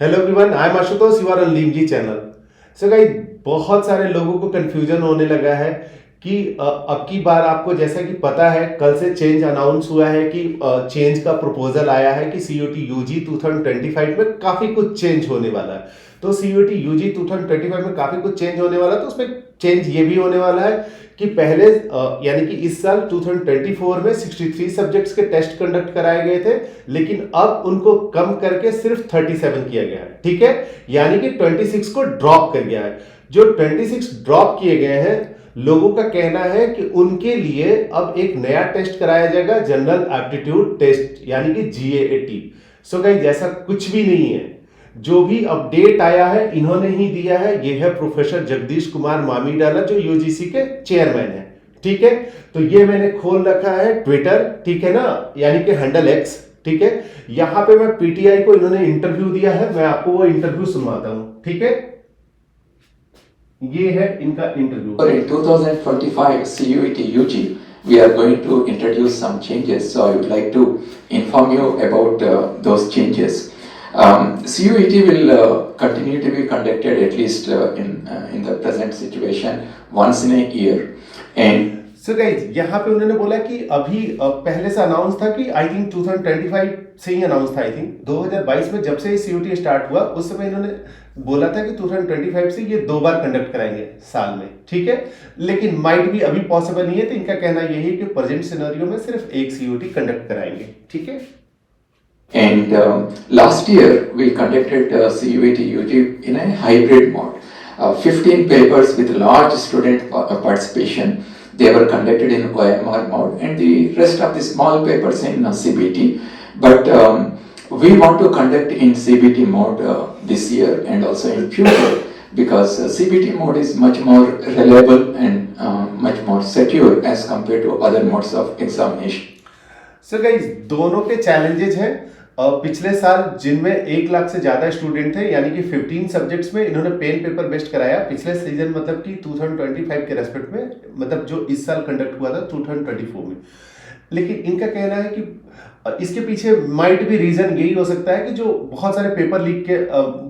Hello everyone, I am Ashutosh, you are on लीमजी channel. So guys, बहुत सारे लोगों को कंफ्यूजन होने लगा है कि अब की बार आपको जैसा कि पता है, कल से चेंज अनाउंस हुआ है कि चेंज का प्रपोजल आया है कि सीयूटी यूजी 2025 में काफी कुछ चेंज होने वाला है। तो सीयूटी यूजी 2025 में काफी कुछ चेंज होने वाला है, तो उसमें चेंज ये भी होने वाला है कि पहले यानी कि इस साल 2024 में 63 सब्जेक्ट्स के टेस्ट कंडक्ट कराए गए थे, लेकिन अब उनको कम करके सिर्फ 37 किया गया है। ठीक है, यानी कि 26 को ड्रॉप कर गया है। जो 26 ड्रॉप किए गए हैं, लोगों का कहना है कि उनके लिए अब एक नया टेस्ट कराया जाएगा, जनरल एप्टीट्यूड टेस्ट, यानी कि जीएटी। सो गाइस, जैसा कुछ भी नहीं है, जो भी अपडेट आया है इन्होंने ही दिया है। ये है प्रोफेसर जगदीश कुमार मामीडाला, जो यूजीसी के चेयरमैन है। ठीक है, तो ये मैंने खोल रखा है ट्विटर, ठीक है ना, यानी कि हैंडल एक्स। ठीक है, यहां पे मैं पीटीआई को इन्होंने इंटरव्यू दिया है, मैं आपको वो इंटरव्यू सुनवाता हूं। ठीक है, ये है इनका interview. In 2025 CUET UG, we are going to introduce some changes. So I would like to inform you about those changes. CUET will continue to be conducted at least in the present situation once in a year. And so guys, यहाँ पे उन्होंने बोला कि अभी पहले से announce था कि आई थिंक 2025 से ही अनाउंस था। आई थिंक 2022 में जब से सीयूटी स्टार्ट हुआ, उस समय इन्होंने बोला था कि 2025 से ये 2 बार कंडक्ट कराएंगे साल में। ठीक है, लेकिन माइट भी अभी पॉसिबल नहीं है, तो इनका कहना यही है कि प्रेजेंट सिनेरियो में सिर्फ एक सीयूटी कंडक्ट कराएंगे। ठीक है, And last year we conducted CUET UG in a hybrid mode. 15 papers with large student participation. They were conducted in OMR mode, and the rest of the small papers in CBT. But we want to conduct in CBT mode this year and also in future, because CBT mode is much more reliable and much more secure as compared to other modes of examination. So guys, दोनों के challenges हैं। पिछले साल जिनमें 1 लाख से ज्यादा student थे, यानी कि 15 सब्जेक्ट्स में इन्होंने पेन पेपर बेस्ड कराया पिछले सीजन, मतलब कि 2025 के रेस्पेक्ट में, मतलब जो इस साल कंडक्ट हुआ था 2024 में। लेकिन इनका कहना है कि इसके पीछे माइट भी रीजन यही हो सकता है कि जो बहुत सारे पेपर लीक के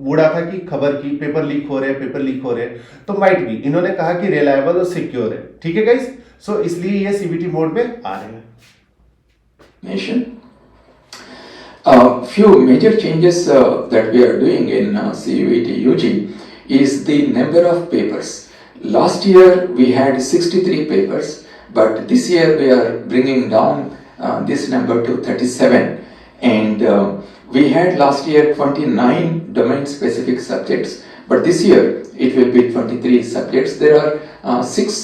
बुड़ा था कि खबर की पेपर लीक हो रहे हैं, पेपर लीक हो रहे हैं, तो माइट भी इन्होंने कहा कि रिलायबल और सिक्योर है। ठीक है गाइस, सो इसलिए ये सीबीटी मोड में आ रहे हैं। Few major changes that we are doing in CUET UG is the number of papers. Last year we had 63 papers, but this year we are bringing down this number to 37. And we had last year 29 domain specific subjects, but this year it will be 23 subjects. There are 6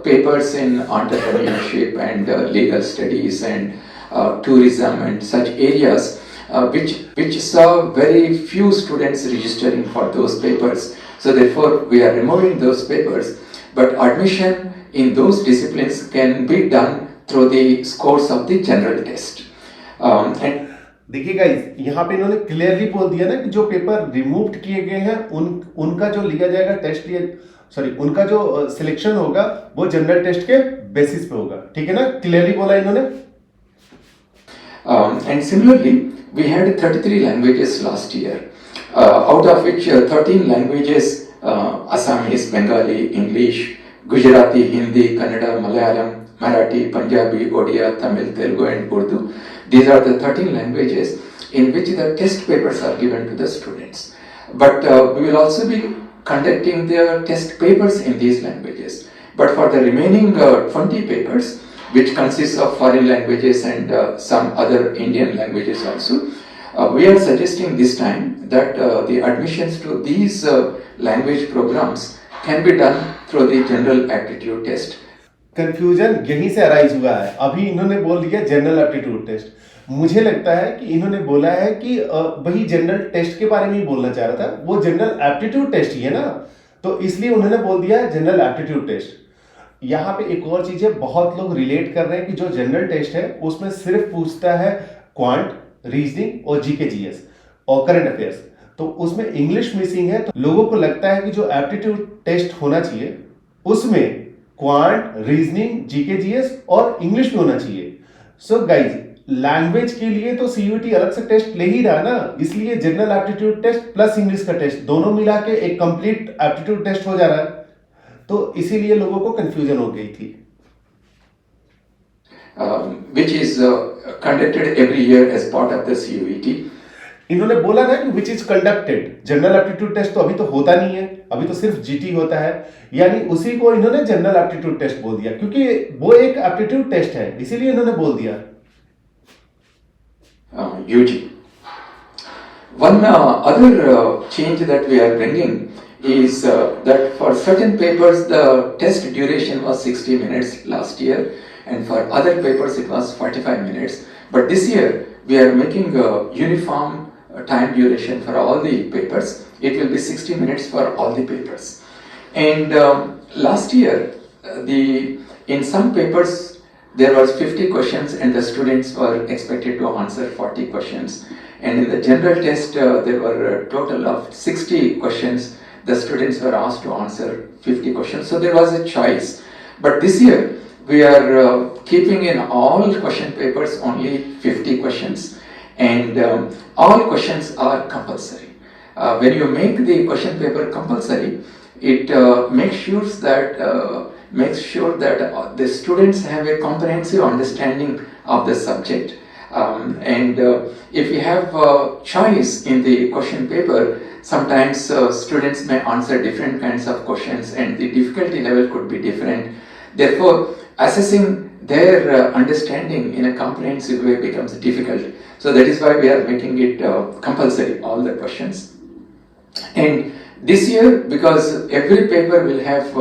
papers in entrepreneurship and legal studies and tourism and such areas, which saw very few students registering for those papers. So therefore we are removing those papers, but admission in those disciplines can be done through the scores of the general test. And देखिए guys, यहाँ पे इन्होंने clearly बोल दिया ना कि जो paper remove किए गए हैं उनका जो लिया जाएगा टेस्ट उनका जो सिलेक्शन होगा वो जनरल टेस्ट के बेसिस पे होगा। ठीक है ना, क्लियरली बोला इन्होंने। And similarly, we had 33 languages last year, out of which 13 languages, Assamese, Bengali, English, Gujarati, Hindi, Kannada, Malayalam, Marathi, Punjabi, Odia, Tamil, Telugu and Urdu. These are the 13 languages in which the test papers are given to the students. But we will also be conducting the test papers in these languages. But for the remaining 20 papers, which consists of foreign languages and some other Indian languages also, we are suggesting this time that the admissions to these language programs can be done through the general aptitude test. Confusion यहीं से arise हुआ है। अभी इन्होंने बोल दिया general aptitude test. मुझे लगता है कि इन्होंने बोला है कि वही जनरल टेस्ट के बारे में ही बोलना चाह रहा था, वो जनरल एप्टीट्यूड टेस्ट ही है ना, तो इसलिए उन्होंने बोल दिया जनरल एप्टीट्यूड टेस्ट। यहाँ पे एक और चीज है, बहुत लोग रिलेट कर रहे हैं कि जो जनरल टेस्ट है उसमें सिर्फ पूछता है क्वांट, रीजनिंग और जीके जीएस और करंट अफेयर्स, तो उसमें इंग्लिश मिसिंग है। तो लोगों को लगता है कि जो एप्टीट्यूड टेस्ट होना चाहिए उसमें क्वांट, रीजनिंग, जीके जीएस और इंग्लिश भी होना चाहिए। सो गाइज, लैंग्वेज के लिए तो सीयूईटी अलग से टेस्ट ले ही रहा ना, इसलिए general aptitude test plus English का टेस्ट दोनों मिला के एक कंप्लीट एप्टीट्यूड टेस्ट हो जा रहा है, तो इसीलिए लोगों को कंफ्यूजन हो गई थी। Which is conducted every year as part of the CUET. इन्होंने बोला ना कि which is conducted, general aptitude test तो अभी तो होता नहीं है, अभी तो सिर्फ जीटी होता है, यानी उसी को इन्होंने जनरल एप्टीट्यूड टेस्ट बोल दिया क्योंकि वो एक एप्टीट्यूड टेस्ट है, इसीलिए इन्होंने बोल दिया UG. One other change that we are bringing is that for certain papers the test duration was 60 minutes last year, and for other papers it was 45 minutes. But this year we are making a uniform time duration for all the papers. It will be 60 minutes for all the papers. And last year, in some papers there was 50 questions and the students were expected to answer 40 questions. And in the general test, there were a total of 60 questions. The students were asked to answer 50 questions. So there was a choice. But this year, we are keeping in all question papers only 50 questions. And all questions are compulsory. When you make the question paper compulsory, it makes sure that the students have a comprehensive understanding of the subject. And if we have choice in the question paper, sometimes students may answer different kinds of questions and the difficulty level could be different. Therefore, assessing their understanding in a comprehensive way becomes difficult. So that is why we are making it compulsory, all the questions. And this year, because every paper will have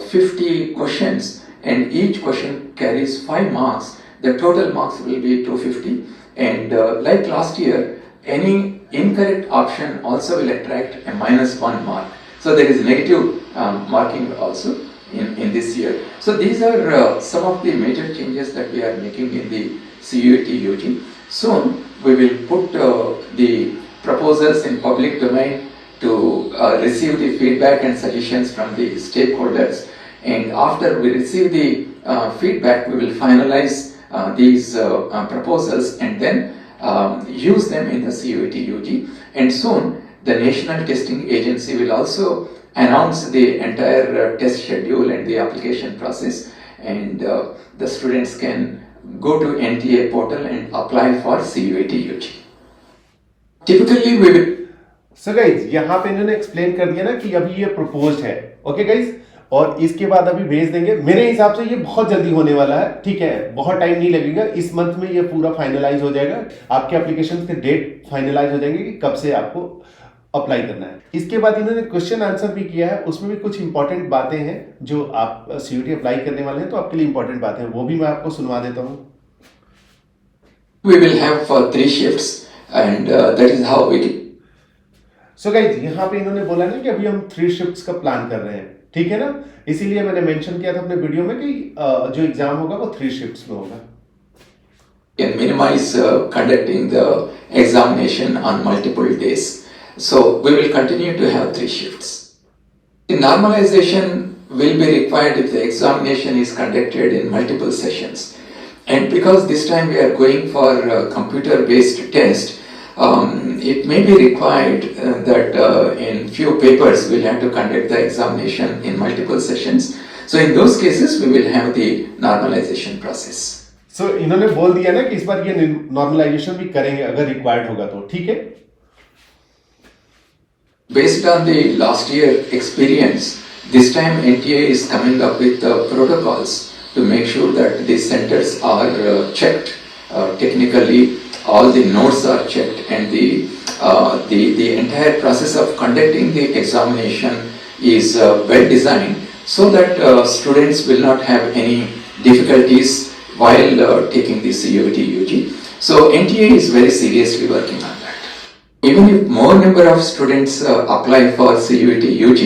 50 questions and each question carries 5 marks, the total marks will be 250. And like last year, any incorrect option also will attract a -1 mark. So there is negative marking also in this year. So these are some of the major changes that we are making in the CUET UG. Soon we will put the proposals in public domain to receive the feedback and suggestions from the stakeholders. And after we receive the feedback, we will finalize these proposals and then use them in the CUET UG. And soon the National Testing Agency will also announce the entire test schedule and the application process, and the students can go to NTA portal and apply for CUET UG. Typically we will so guys यहाँ पे इन्होंने explain कर दिया ना कि अभी ये proposed है, ओके गाइज, और इसके बाद अभी भेज देंगे। मेरे हिसाब से ये बहुत जल्दी होने वाला है, ठीक है, बहुत टाइम नहीं लगेगा, इस मंथ में ये पूरा फाइनलाइज हो जाएगा, आपके एप्लीकेशन के डेट फाइनलाइज हो जाएंगे कि कब से आपको अप्लाई करना है। इसके बाद इन्होंने क्वेश्चन आंसर भी किया है, उसमें भी कुछ इंपॉर्टेंट बातें हैं जो आप सीयूटी अप्लाई करने वाले हैं तो आपके लिए इंपॉर्टेंट बातें हैं, वो भी मैं आपको सुनवा देता हूँ। We will have 3 shifts and that is how we so guys यहाँ पे इन्होंने बोला ना कि अभी हम 3 शिफ्ट्स का प्लान कर रहे हैं, ठीक है ना, इसीलिए मैंने मेंशन किया था अपने वीडियो में कि जो एग्जाम होगा वो 3 शिफ्ट्स में होगा। can minimize conducting the examination on multiple days. So we will continue to have 3 shifts. The normalization will be required if the examination is conducted in multiple sessions. And because this time we are going for computer-based test, it may be required that in few papers we'll have to conduct the examination in multiple sessions. So in those cases we will have the normalization process. So इन्होंने बोल दिया ना कि इस बार ये normalisation भी करेंगे अगर रिक्वायर्ड होगा तो, ठीक है। Based on the last year experience, this time NTA is coming up with protocols to make sure that the centers are checked technically, all the notes are checked, and the entire process of conducting the examination is well designed so that students will not have any difficulties while taking the CUET UG. So NTA is very seriously working on that. Even if more number of students apply for CUET UG,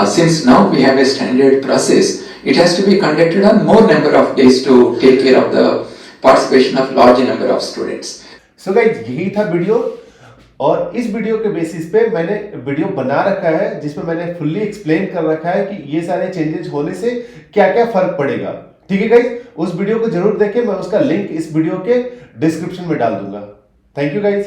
since now we have a standard process, it has to be conducted on more number of days to take care of the participation of large number of students. So guys, यही था video, और इस video के basis पे मैंने video बना रखा है जिसमें मैंने फुल्ली एक्सप्लेन कर रखा है कि ये सारे चेंजेस होने से क्या क्या फर्क पड़ेगा, ठीक है गाइज, उस वीडियो को जरूर देखें, मैं उसका लिंक इस वीडियो के डिस्क्रिप्शन में डाल दूंगा। Thank you guys.